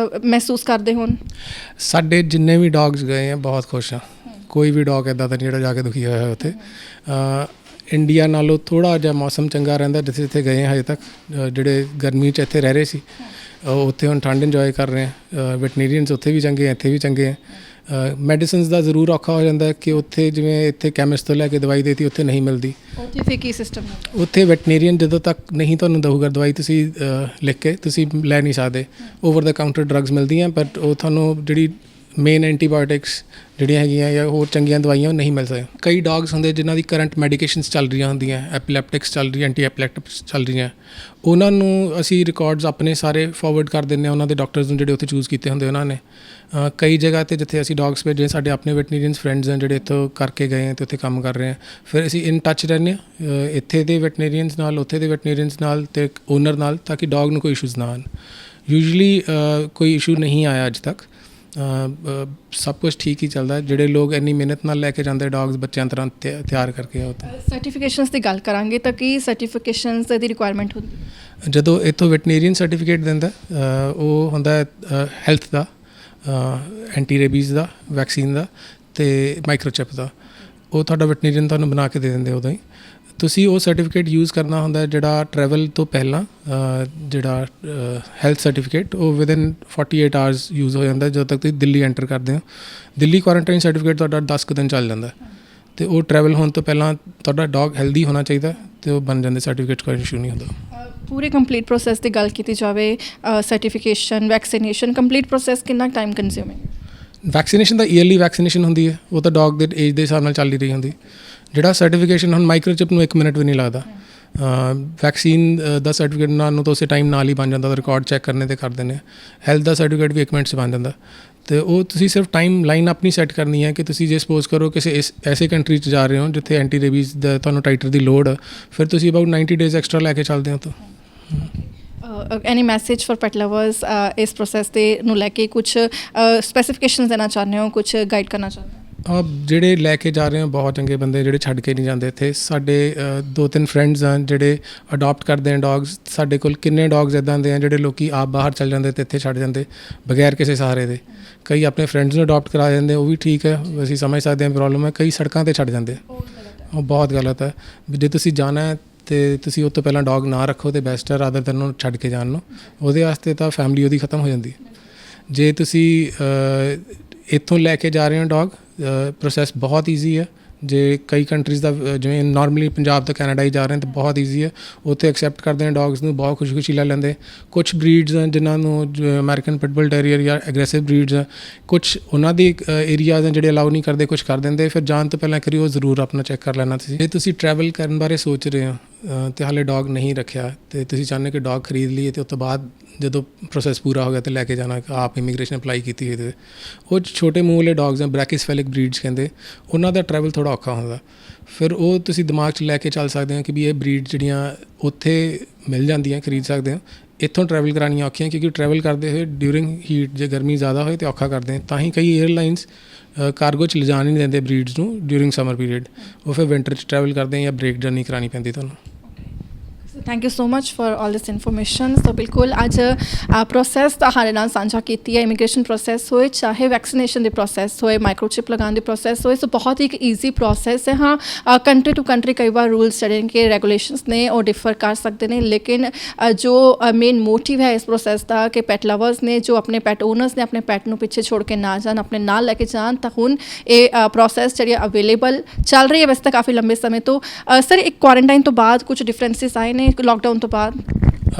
ਮਹਿਸੂਸ ਕਰਦੇ ਹੋਣ? ਸਾਡੇ ਜਿੰਨੇ ਵੀ ਡੌਗਸ ਗਏ ਆ ਬਹੁਤ ਖੁਸ਼ ਆ। ਕੋਈ ਵੀ ਡੌਗ ਇੱਦਾਂ ਦਾ ਨਹੀਂ ਜਿਹੜਾ ਜਾ ਕੇ ਦੁਖੀ ਹੋਇਆ ਉੱਥੇ। ਇੰਡੀਆ ਨਾਲੋਂ ਥੋੜ੍ਹਾ ਜਿਹਾ ਮੌਸਮ ਚੰਗਾ ਰਹਿੰਦਾ ਜਿੱਥੇ ਜਿੱਥੇ ਗਏ ਹਜੇ ਤੱਕ। ਜਿਹੜੇ ਗਰਮੀ 'ਚ ਇੱਥੇ ਰਹਿ ਰਹੇ ਸੀ ਉੱਥੇ ਹੁਣ ਠੰਡ ਇੰਜੋਏ ਕਰ ਰਹੇ ਆ। ਵੈਟਨੇਰੀਅਨਸ ਉੱਥੇ ਵੀ ਚੰਗੇ ਆ, ਇੱਥੇ ਵੀ ਚੰਗੇ ਆ। ਮੈਡੀਸਿਨਸ ਦਾ ਜ਼ਰੂਰ ਔਖਾ ਹੋ ਜਾਂਦਾ ਕਿ ਉੱਥੇ ਜਿਵੇਂ ਇੱਥੇ ਕੈਮਿਸਟ ਤੋਂ ਲੈ ਕੇ ਦਵਾਈ ਦੇਤੀ ਉੱਥੇ ਨਹੀਂ ਮਿਲਦੀ। ਉੱਥੇ ਫਿਰ ਕੀ ਸਿਸਟਮ ਹੈ? ਉੱਥੇ ਵੈਟਨੇਰੀਅਨ ਜਦੋਂ ਤੱਕ ਨਹੀਂ ਤੁਹਾਨੂੰ ਦਊਗਾ ਦਵਾਈ ਤੁਸੀਂ ਲਿਖ ਕੇ ਤੁਸੀਂ ਲੈ ਨਹੀਂ ਸਕਦੇ। ਓਵਰ ਦਾ ਕਾਊਂਟਰ ਡਰੱਗਸ ਮਿਲਦੀਆਂ ਬਟ ਉਹ ਤੁਹਾਨੂੰ ਜਿਹੜੀ ਮੇਨ ਐਂਟੀਬਾਇਓਟਿਕਸ ਜਿਹੜੀਆਂ ਹੈਗੀਆਂ ਜਾਂ ਹੋਰ ਚੰਗੀਆਂ ਦਵਾਈਆਂ ਉਹ ਨਹੀਂ ਮਿਲ ਸਕਦੀਆਂ। ਕਈ ਡੌਗਸ ਹੁੰਦੇ ਜਿਨ੍ਹਾਂ ਦੀ ਕਰੰਟ ਮੈਡੀਕੇਸ਼ਨਸ ਚੱਲ ਰਹੀਆਂ ਹੁੰਦੀਆਂ, ਐਪੀਲੈਪਟਿਕਸ ਚੱਲ ਰਹੀ, ਐਂਟੀ ਐਪੀਲੈਪਟਿਕਸ ਚੱਲ ਰਹੀਆਂ, ਉਹਨਾਂ ਨੂੰ ਅਸੀਂ ਰਿਕਾਰਡਸ ਆਪਣੇ ਸਾਰੇ ਫਾਰਵਰਡ ਕਰ ਦਿੰਦੇ ਹਾਂ ਉਹਨਾਂ ਦੇ ਡਾਕਟਰਸ ਨੂੰ ਜਿਹੜੇ ਉੱਥੇ ਚੂਜ਼ ਕੀਤੇ ਹੁੰਦੇ ਉਹਨਾਂ ਨੇ। ਕਈ ਜਗ੍ਹਾ 'ਤੇ ਜਿੱਥੇ ਅਸੀਂ ਡੌਗਸ ਭੇਜੇ ਸਾਡੇ ਆਪਣੇ ਵੈਟਨੇਰੀਅਨਸ ਫਰੈਂਡਸ ਹਨ ਜਿਹੜੇ ਇੱਥੋਂ ਕਰਕੇ ਗਏ ਅਤੇ ਉੱਥੇ ਕੰਮ ਕਰ ਰਹੇ ਹਾਂ। ਫਿਰ ਅਸੀਂ ਇਨ ਟੱਚ ਰਹਿੰਦੇ ਹਾਂ ਇੱਥੇ ਦੇ ਵੈਟਨੇਰੀਅਨਸ ਨਾਲ, ਉੱਥੇ ਦੇ ਵੈਟਨੇਰੀਅਨਸ ਨਾਲ ਅਤੇ ਓਨਰ ਨਾਲ, ਤਾਂ ਕਿ ਡੌਗ ਨੂੰ ਕੋਈ ਇਸ਼ੂਜ਼ ਨਾ ਆਉਣ। ਯੂਜਲੀ ਕੋਈ ਇਸ਼ੂ ਨਹੀਂ ਆਇਆ ਅੱਜ ਤੱਕ। ਸਭ ਕੁਝ ਠੀਕ ਹੀ ਚੱਲਦਾ। ਜਿਹੜੇ ਲੋਕ ਇੰਨੀ ਮਿਹਨਤ ਨਾਲ ਲੈ ਕੇ ਜਾਂਦੇ ਡੌਗਸ ਬੱਚਿਆਂ ਤਰ੍ਹਾਂ ਤਿਆਰ ਕਰਕੇ ਆ। ਉੱਥੇ ਸਰਟੀਫਿਕੇਸ਼ਨਸ ਦੀ ਗੱਲ ਕਰਾਂਗੇ ਤਾਂ ਕੀ ਸਰਟੀਫਿਕੇਸ਼ਨਸ ਦੀ ਰਿਕੁਆਇਰਮੈਂਟ ਹੁੰਦੀ? ਜਦੋਂ ਇੱਥੋਂ ਵੈਟਨੇਰੀਅਨ ਸਰਟੀਫਿਕੇਟ ਦਿੰਦਾ ਉਹ ਹੁੰਦਾ ਹੈਲਥ ਦਾ, ਐਂਟੀ ਰੇਬੀਜ਼ ਦਾ, ਵੈਕਸੀਨ ਦਾ ਅਤੇ ਮਾਈਕਰੋਚਿਪ ਦਾ। ਉਹ ਤੁਹਾਡਾ ਵੈਟਨੇਰੀਅਨ ਤੁਹਾਨੂੰ ਬਣਾ ਕੇ ਦੇ ਦਿੰਦੇ ਉਦੋਂ ਹੀ। ਤੁਸੀਂ ਉਹ ਸਰਟੀਫਿਕੇਟ ਯੂਜ਼ ਕਰਨਾ ਹੁੰਦਾ ਜਿਹੜਾ ਟਰੈਵਲ ਤੋਂ ਪਹਿਲਾਂ ਜਿਹੜਾ ਹੈਲਥ ਸਰਟੀਫਿਕੇਟ ਉਹ ਵਿਦਿਨ 48 ਆਵਰਸ ਯੂਜ਼ ਹੋ ਜਾਂਦਾ ਜਦੋਂ ਤੱਕ ਤੁਸੀਂ ਦਿੱਲੀ ਐਂਟਰ ਕਰਦੇ ਹੋ। ਦਿੱਲੀ ਕੁਆਰੰਟਾਈਨ ਸਰਟੀਫਿਕੇਟ ਤੁਹਾਡਾ 10 ਕੁ ਦਿਨ ਚੱਲ ਜਾਂਦਾ ਅਤੇ ਉਹ ਟਰੈਵਲ ਹੋਣ ਤੋਂ ਪਹਿਲਾਂ ਤੁਹਾਡਾ ਡੌਗ ਹੈਲਦੀ ਹੋਣਾ ਚਾਹੀਦਾ ਅਤੇ ਉਹ ਬਣ ਜਾਂਦੇ ਸਰਟੀਫਿਕੇਟ, ਕੋਈ ਇਸ਼ੂ ਨਹੀਂ ਹੁੰਦਾ। ਪੂਰੇ ਕੰਪਲੀਟ ਪ੍ਰੋਸੈਸ ਦੀ ਗੱਲ ਕੀਤੀ ਜਾਵੇ, ਸਰਟੀਫਿਕੇਸ਼ਨ, ਵੈਕਸੀਨੇਸ਼ਨ, ਕੰਪਲੀਟ ਪ੍ਰੋਸੈਸ ਕਿੰਨਾ ਟਾਈਮ ਕੰਜ਼ਿਊਮਿੰਗ? ਵੈਕਸੀਨੇਸ਼ਨ ਤਾਂ ਈਅਰਲੀ ਵੈਕਸੀਨੇਸ਼ਨ ਹੁੰਦੀ ਹੈ, ਉਹ ਤਾਂ ਡੌਗ ਦੇ ਏਜ ਦੇ ਹਿਸਾਬ ਨਾਲ ਚੱਲ ਹੀ ਰਹੀ ਹੁੰਦੀ। ਜਿਹੜਾ ਸਰਟੀਫਿਕੇਸ਼ਨ ਹੁਣ ਮਾਈਕਰੋਚਿਪ ਨੂੰ 1 ਮਿੰਟ ਵੀ ਨਹੀਂ ਲੱਗਦਾ। ਵੈਕਸੀਨ ਦਾ ਸਰਟੀਫਿਕੇਟ ਨਾਲ ਨੂੰ ਤਾਂ ਉਸੇ ਟਾਈਮ ਨਾਲ ਹੀ ਬਣ ਜਾਂਦਾ, ਰਿਕਾਰਡ ਚੈੱਕ ਕਰਨੇ 'ਤੇ ਕਰ ਦਿੰਦੇ। ਹੈਲਥ ਦਾ ਸਰਟੀਫਿਕੇਟ ਵੀ 1 ਮਿੰਟ 'ਚ ਬਣ ਜਾਂਦਾ। ਅਤੇ ਉਹ ਤੁਸੀਂ ਸਿਰਫ ਟਾਈਮ ਲਾਈਨ ਆਪਣੀ ਸੈੱਟ ਕਰਨੀ ਹੈ ਕਿ ਤੁਸੀਂ ਜੇ ਸਪੋਜ਼ ਕਰੋ ਕਿਸੇ ਐਸੇ ਕੰਟਰੀ 'ਚ ਜਾ ਰਹੇ ਹੋ ਜਿੱਥੇ ਐਂਟੀ ਰੇਬੀਜ਼ ਦਾ ਤੁਹਾਨੂੰ ਟਾਈਟਰ ਦੀ ਲੋੜ, ਫਿਰ ਤੁਸੀਂ ਅਬਾਊਟ 90 ਡੇਜ਼ ਐਕਸਟਰਾ ਲੈ ਕੇ ਚੱਲਦੇ ਹੋ। ਤਾਂ ਐਨੀ ਮੈਸੇਜ ਫॉर ਪੈਟ ਲਵਰਸ ਇਸ ਪ੍ਰੋਸੈਸ ਦੇ ਨੂੰ ਲੈ ਕੇ ਕੁਝ ਸਪੈਸੀਫਿਕੇਸ਼ਨਸ ਦੇਣਾ ਚਾਹੁੰਦੇ ਹੋ, ਕੁਝ ਗਾਈਡ ਕਰਨਾ ਚਾਹੁੰਦੇ ਹੋ? ਜਿਹੜੇ ਲੈ ਕੇ ਜਾ ਰਹੇ ਹੋ ਬਹੁਤ ਚੰਗੇ ਬੰਦੇ ਜਿਹੜੇ ਛੱਡ ਕੇ ਨਹੀਂ ਜਾਂਦੇ ਇੱਥੇ। ਸਾਡੇ 2-3 ਫਰੈਂਡਸ ਹਨ ਜਿਹੜੇ ਅਡੋਪਟ ਕਰਦੇ ਨੇ ਡੌਗਸ। ਸਾਡੇ ਕੋਲ ਕਿੰਨੇ ਡੌਗਸ ਇੱਦਾਂ ਦੇ ਆ ਜਿਹੜੇ ਲੋਕ ਆਪ ਬਾਹਰ ਚੱਲ ਜਾਂਦੇ ਅਤੇ ਇੱਥੇ ਛੱਡ ਜਾਂਦੇ ਬਗੈਰ ਕਿਸੇ ਸਹਾਰੇ ਦੇ। ਕਈ ਆਪਣੇ ਫਰੈਂਡਸ ਨੂੰ ਅਡੋਪਟ ਕਰਾ ਜਾਂਦੇ, ਉਹ ਵੀ ਠੀਕ ਹੈ, ਅਸੀਂ ਸਮਝ ਸਕਦੇ ਹਾਂ ਪ੍ਰੋਬਲਮ ਹੈ। ਕਈ ਸੜਕਾਂ 'ਤੇ ਛੱਡ ਜਾਂਦੇ, ਉਹ ਬਹੁਤ ਗਲਤ ਹੈ। ਜੇ ਤੁਸੀਂ ਜਾਣਾ ਹੈ ਅਤੇ ਤੁਸੀਂ ਉਹ ਤੋਂ ਪਹਿਲਾਂ ਡੌਗ ਨਾ ਰੱਖੋ ਅਤੇ ਬੈਸਟ ਹੈ ਰਾਦਰ ਦੈਨ ਉਹਨੂੰ ਛੱਡ ਕੇ ਜਾਣ ਨੂੰ। ਉਹਦੇ ਵਾਸਤੇ ਤਾਂ ਫੈਮਿਲੀ ਉਹਦੀ ਖਤਮ ਹੋ ਜਾਂਦੀ। ਜੇ ਤੁਸੀਂ ਇੱਥੋਂ ਲੈ ਕੇ ਜਾ ਰਹੇ ਹੋ ਡੌਗ, ਪ੍ਰੋਸੈਸ ਬਹੁਤ ਈਜ਼ੀ ਹੈ। ਜੇ ਕਈ ਕੰਟਰੀਜ਼ ਦਾ ਜਿਵੇਂ ਨਾਰਮਲੀ ਪੰਜਾਬ ਤੋਂ ਕੈਨੇਡਾ ਹੀ ਜਾ ਰਹੇ ਤਾਂ ਬਹੁਤ ਈਜ਼ੀ ਹੈ। ਉੱਥੇ ਐਕਸੈਪਟ ਕਰਦੇ ਨੇ ਡੌਗਸ ਨੂੰ, ਬਹੁਤ ਖੁਸ਼ੀ ਲੈ ਲੈਂਦੇ। ਕੁਛ ਬਰੀਡਸ ਹਨ ਜਿਨ੍ਹਾਂ ਨੂੰ ਅਮਰੀਕਨ ਪਿਟਬੁਲ ਟੈਰੀਅਰ ਜਾਂ ਐਗਰੈਸਿਵ ਬਰੀਡਸ ਆ, ਕੁਛ ਉਹਨਾਂ ਦੀ ਏਰੀਆਜ਼ ਹਨ ਜਿਹੜੇ ਅਲਾਉ ਨਹੀਂ ਕਰਦੇ, ਕੁਛ ਕਰ ਦਿੰਦੇ। ਫਿਰ ਜਾਣ ਤੋਂ ਪਹਿਲਾਂ ਕਰੀ ਉਹ ਜ਼ਰੂਰ ਆਪਣਾ ਚੈੱਕ ਕਰ ਲੈਣਾ ਤੁਸੀਂ। ਜੇ ਤੁਸੀਂ ਟਰੈਵਲ ਕਰਨ ਬਾਰੇ ਸੋਚ ਰਹੇ ਹੋ ਅਤੇ ਹਾਲੇ ਡੌਗ ਨਹੀਂ ਰੱਖਿਆ ਅਤੇ ਤੁਸੀਂ ਚਾਹੁੰਦੇ ਕਿ ਡੌਗ ਖਰੀਦ ਲਈਏ ਅਤੇ ਉਸ ਤੋਂ ਬਾਅਦ ਜਦੋਂ ਪ੍ਰੋਸੈਸ ਪੂਰਾ ਹੋ ਗਿਆ ਤਾਂ ਲੈ ਕੇ ਜਾਣਾ, ਆਪ ਇਮੀਗ੍ਰੇਸ਼ਨ ਅਪਲਾਈ ਕੀਤੀ ਹੋਈ। ਉਹ ਛੋਟੇ ਮੂੰਹ ਵਾਲੇ ਡੌਗਸ ਆ, ਬ੍ਰੈਕਿਸਫੈਲਿਕ ਬਰੀਡਸ ਕਹਿੰਦੇ, ਉਹਨਾਂ ਦਾ ਟਰੈਵਲ ਥੋੜ੍ਹਾ ਔਖਾ ਹੁੰਦਾ। ਫਿਰ ਉਹ ਤੁਸੀਂ ਦਿਮਾਗ 'ਚ ਲੈ ਕੇ ਚੱਲ ਸਕਦੇ ਹੋ ਕਿ ਵੀ ਇਹ ਬਰੀਡ ਜਿਹੜੀਆਂ ਉੱਥੇ ਮਿਲ ਜਾਂਦੀਆਂ, ਖਰੀਦ ਸਕਦੇ ਹੋ। ਇੱਥੋਂ ਟਰੈਵਲ ਕਰਾਉਣੀਆਂ ਔਖੀਆਂ ਕਿਉਂਕਿ ਟਰੈਵਲ ਕਰਦੇ ਹੋਏ ਡਿਊਰਿੰਗ ਹੀਟ ਜੇ ਗਰਮੀ ਜ਼ਿਆਦਾ ਹੋਏ ਤਾਂ ਔਖਾ ਕਰਦੇ। ਤਾਂ ਹੀ ਕਈ ਏਅਰਲਾਈਨਸ ਕਾਰਗੋ 'ਚ ਲਿਜਾਣ ਨਹੀਂ ਦਿੰਦੇ ਬਰੀਡਸ ਨੂੰ ਡਿਊਰਿੰਗ ਸਮਰ ਪੀਰੀਅਡ। ਉਹ ਫਿਰ ਵਿੰਟਰ 'ਚ ਟਰੈਵਲ ਕਰਦੇ ਜਾਂ ਬ੍ਰੇਕ ਜਰਨੀ ਕਰਾਉਣੀ ਪੈਂਦੀ ਤੁਹਾਨੂੰ। Thank you so much for all this information. So ਬਿਲਕੁਲ ਅੱਜ ਪ੍ਰੋਸੈਸ ਤੁਹਾਡੇ ਨਾਲ ਸਾਂਝਾ ਕੀਤੀ ਹੈ। ਇਮੀਗ੍ਰੇਸ਼ਨ ਪ੍ਰੋਸੈਸ ਹੋਏ, ਚਾਹੇ ਵੈਕਸੀਨੇਸ਼ਨ ਦੇ ਪ੍ਰੋਸੈਸ ਹੋਏ, ਮਾਈਕਰੋਚਿਪ ਲਗਾਉਣ ਦੇ ਪ੍ਰੋਸੈਸ ਹੋਏ, ਸੋ ਬਹੁਤ ਹੀ ਇੱਕ ਈਜ਼ੀ ਪ੍ਰੋਸੈਸ ਹੈ। ਹਾਂ, ਕੰਟਰੀ ਟੂ ਕੰਟਰੀ ਕਈ ਵਾਰ ਰੂਲਸ ਜਿਹੜੇ ਕਿ ਰੈਗੂਲੇਸ਼ਨਸ ਨੇ ਉਹ ਡਿਫਰ ਕਰ ਸਕਦੇ ਨੇ, ਲੇਕਿਨ ਜੋ ਮੇਨ ਮੋਟਿਵ ਹੈ ਇਸ ਪ੍ਰੋਸੈਸ ਦਾ ਕਿ ਪੈਟ ਲਵਰਸ ਨੇ, ਜੋ ਆਪਣੇ ਪੈਟ ਓਨਰਸ ਨੇ, ਆਪਣੇ ਪੈਟ ਨੂੰ ਪਿੱਛੇ ਛੋੜ ਕੇ ਨਾ ਜਾਣ, ਆਪਣੇ ਨਾਲ ਲੈ ਕੇ ਜਾਣ। ਤਾਂ ਹੁਣ ਇਹ ਪ੍ਰੋਸੈਸ ਜਿਹੜੀ ਅਵੇਲੇਬਲ ਚੱਲ ਰਹੀ ਹੈ ਵੈਸੇ ਤਾਂ ਕਾਫੀ ਲੰਬੇ ਸਮੇਂ ਤੋਂ। ਸਰ, ਇੱਕ ਕੁਆਰੰਟਾਈਨ ਤੋਂ ਬਾਅਦ ਕੁਝ ਡਿਫਰੈਂਸਿਸ ਆਏ ਨੇ ਲਾਕਡਾਊਨ ਤੋਂ ਬਾਅਦ?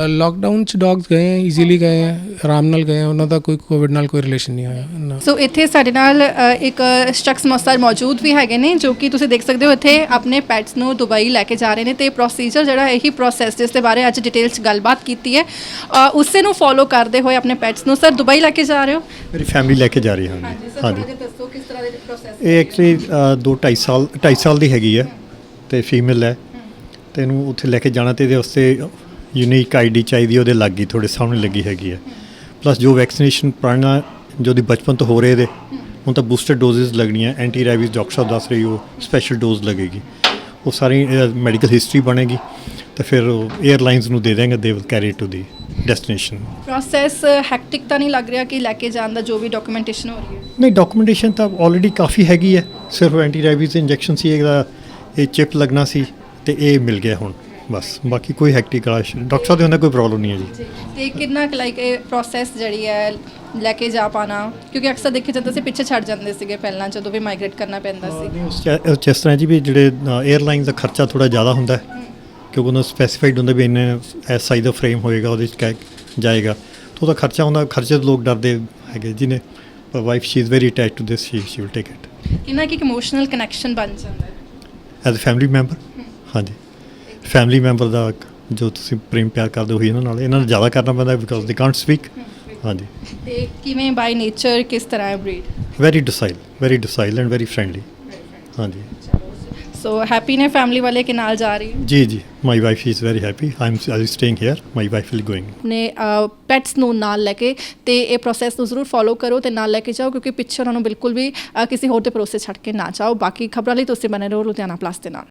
ਲਾਕਡਾਊਨ 'ਚ ਡੌਗਸ ਗਏ ਹੈ, ਈਜ਼ੀਲੀ ਗਏ ਹੈ, ਆਰਾਮ ਨਾਲ ਗਏ ਹੈ, ਉਹਨਾਂ ਦਾ ਕੋਈ ਕੋਵਿਡ ਨਾਲ ਕੋਈ ਰਿਲੇਸ਼ਨ ਨਹੀਂ ਹੋਇਆ ਨਾ। ਸੋ ਇੱਥੇ ਸਾਡੇ ਨਾਲ ਇੱਕ ਸ਼ਖਸ ਮੌਸਰ ਮੌਜੂਦ ਵੀ ਹੈਗੇ ਨੇ ਜੋ ਕਿ ਤੁਸੀਂ ਦੇਖ ਸਕਦੇ ਹੋ ਇੱਥੇ ਆਪਣੇ ਪੈਟਸ ਨੂੰ ਦੁਬਈ ਲੈ ਕੇ ਜਾ ਰਹੇ ਨੇ ਤੇ ਪ੍ਰੋਸੀਜਰ ਜਿਹੜਾ ਇਹੀ ਪ੍ਰੋਸੈਸ ਜਿਸ ਦੇ ਬਾਰੇ ਅੱਜ ਡਿਟੇਲ 'ਚ ਗੱਲਬਾਤ ਕੀਤੀ ਹੈ ਉਸੇ ਨੂੰ ਫੋਲੋ ਕਰਦੇ ਹੋਏ ਆਪਣੇ ਪੈਟਸ ਨੂੰ ਸਰ ਦੁਬਈ ਲੈ ਕੇ ਜਾ ਰਹੇ ਹੋ। ਮੇਰੀ ਫੈਮਿਲੀ ਲੈ ਕੇ ਜਾ ਰਹੀ ਹਾਂ ਹਾਂਜੀ ਦੱਸੋ ਕਿਸ ਤਰ੍ਹਾਂ ਦੇ ਪ੍ਰੋਸੈਸ ਇਹ ਐਕਚੁਅਲੀ 2.5 ਸਾਲ ਦੀ ਹੈਗੀ ਹੈ ਤੇ ਫੀਮੇਲ ਹੈ ਤੇ ਇਹਨੂੰ ਉੱਥੇ ਲੈ ਕੇ ਜਾਣਾ ਤੇ ਇਹਦੇ ਵਾਸਤੇ ਯੂਨੀਕ ਆਈਡੀ ਚਾਹੀਦੀ ਉਹਦੇ ਲੱਗੀ ਥੋੜੇ ਸਾਹਮਣੇ ਲੱਗੀ ਹੈਗੀ ਹੈ ਪਲੱਸ ਜੋ ਵੈਕਸੀਨੇਸ਼ਨ ਪੁਰਾਣਾ ਜੋ ਦੀ ਬਚਪਨ ਤੋਂ ਹੋ ਰਹੇ ਇਹਦੇ ਹੁਣ ਤਾਂ ਬੂਸਟਰ ਡੋਜ਼ਸ ਲੱਗਣੀਆਂ ਐਂਟੀ ਰੈਬੀਜ਼ ਡਾਕਟਰ ਸਾਹਿਬ ਦੱਸ ਰਹੇ ਉਹ ਸਪੈਸ਼ਲ ਡੋਜ਼ ਲੱਗੇਗੀ ਉਹ ਸਾਰੀ ਮੈਡੀਕਲ ਹਿਸਟਰੀ ਬਣੇਗੀ ਤੇ ਫਿਰ ਉਹ 에ਅਰਲਾਈਨਸ ਨੂੰ ਦੇ ਦੇਣਗੇ they will carry to the destination. Process hectic ਤਾਂ ਨਹੀਂ ਲੱਗ ਰਿਹਾ ਕਿ ਲੈ ਕੇ ਜਾਣ ਦਾ ਜੋ ਵੀ ਡਾਕੂਮੈਂਟੇਸ਼ਨ ਹੋ ਰਹੀ ਹੈ? ਨਹੀਂ ਡਾਕੂਮੈਂਟੇਸ਼ਨ ਤਾਂ ਆਲਰੇਡੀ ਕਾਫੀ ਹੈਗੀ ਹੈ ਸਿਰਫ ਐਂਟੀ ਰੈਬੀਜ਼ ਇੰਜੈਕਸ਼ਨ ਸੀ ਇਹਦਾ ਇਹ ਚਿਪ ਲੱਗਣਾ ਸੀ ਤੇ ਇਹ ਮਿਲ ਗਿਆ ਹੁਣ ਬਸ ਬਾਕੀ ਕੋਈ ਹੈਕਟਿਕ ਵਾਲਾ ਡਾਕਟਰ ਸਾਹਿਬ ਦੇ ਹੁੰਦਾ ਕੋਈ ਪ੍ਰੋਬਲਮ ਨਹੀਂ ਹੈ ਜੀ। ਤੇ ਕਿੰਨਾ ਲਾਈਕ ਇਹ ਪ੍ਰੋਸੈਸ ਜਿਹੜੀ ਹੈ ਲੈ ਕੇ ਜਾ ਪਾਣਾ ਕਿਉਂਕਿ ਅਕਸਰ ਦੇਖੇ ਜਾਂਦੇ ਸੀ ਪਿੱਛੇ ਛੱਡ ਜਾਂਦੇ ਸੀਗੇ ਪਹਿਲਾਂ ਜਦੋਂ ਵੀ ਮਾਈਗ੍ਰੇਟ ਕਰਨਾ ਪੈਂਦਾ ਸੀ। ਜਿਸ ਤਰ੍ਹਾਂ ਜੀ ਵੀ ਜਿਹੜੇ 에ਅਰਲਾਈਨਸ ਦਾ ਖਰਚਾ ਥੋੜਾ ਜ਼ਿਆਦਾ ਹੁੰਦਾ ਹੈ ਕਿਉਂਕਿ ਉਹਨਾਂ ਸਪੈਸੀਫਾਈਡ ਹੁੰਦਾ ਵੀ ਇੰਨੇ ਇਸ ਸਾਈਜ਼ ਦਾ ਫਰੇਮ ਹੋਏਗਾ ਉਹਦੇ 'ਚ ਜਾਏਗਾ ਤਾਂ ਉਹਦਾ ਖਰਚਾ ਹੁੰਦਾ ਖਰਚੇ ਤੋਂ ਲੋਕ ਡਰਦੇ ਹੈਗੇ ਜਿਹਨੇ ਪਰ wife she is very attach to this she will take it. ਕਿੰਨਾ ਕਿ ਇਮੋਸ਼ਨਲ ਕਨੈਕਸ਼ਨ ਬਣ ਜਾਂਦਾ ਹੈ ਐਜ਼ ਅ ਫੈਮਿਲੀ ਮੈਂਬਰ ਹਾਂਜੀ ਫੈਮਿਲੀ ਮੈਂਬਰ ਦਾ ਜੋ ਤੁਸੀਂ ਪ੍ਰੇਮ ਪਿਆਰ ਕਰਦੇ ਹੋ ਇਹਨਾਂ ਨਾਲ ਜ਼ਿਆਦਾ ਕਰਨਾ ਪੈਂਦਾ ਬਿਕਾਜ਼ ਦੇ ਕਾਂਟ ਸਪੀਕ ਹਾਂਜੀ। ਤੇ ਕਿਵੇਂ ਬਾਈ ਨੇਚਰ ਕਿਸ ਤਰ੍ਹਾਂ ਹੈ breed? Very docile and very friendly ਹਾਂਜੀ। ਸੋ ਹੈਪੀ ਨੇ ਫੈਮਿਲੀ ਵਾਲੇ ਕੇ ਨਾਲ ਜਾ ਰਹੀ ਜੀ my wife is very happy I staying here my wife will going ਨੇ ਪੈਟਸ ਨੂੰ ਨਾਲ ਲੈ ਕੇ ਤੇ ਇਹ ਪ੍ਰੋਸੈਸ ਨੂੰ ਜ਼ਰੂਰ ਫੋਲੋ ਕਰੋ ਤੇ ਨਾਲ ਲੈ ਕੇ ਜਾਓ ਕਿਉਂਕਿ ਪਿੱਛੇ ਉਹਨਾਂ ਨੂੰ ਬਿਲਕੁਲ ਵੀ ਕਿਸੇ ਹੋਰ ਦੇ ਭਰੋਸੇ ਛੱਡ ਕੇ ਨਾ ਜਾਓ। ਬਾਕੀ ਖਬਰਾਂ ਲਈ ਤੁਸੀਂ ਬਣੇ ਰਹੋ ਲੁਧਿਆਣਾ ਪਲੱਸ ਦੇ ਨਾਲ।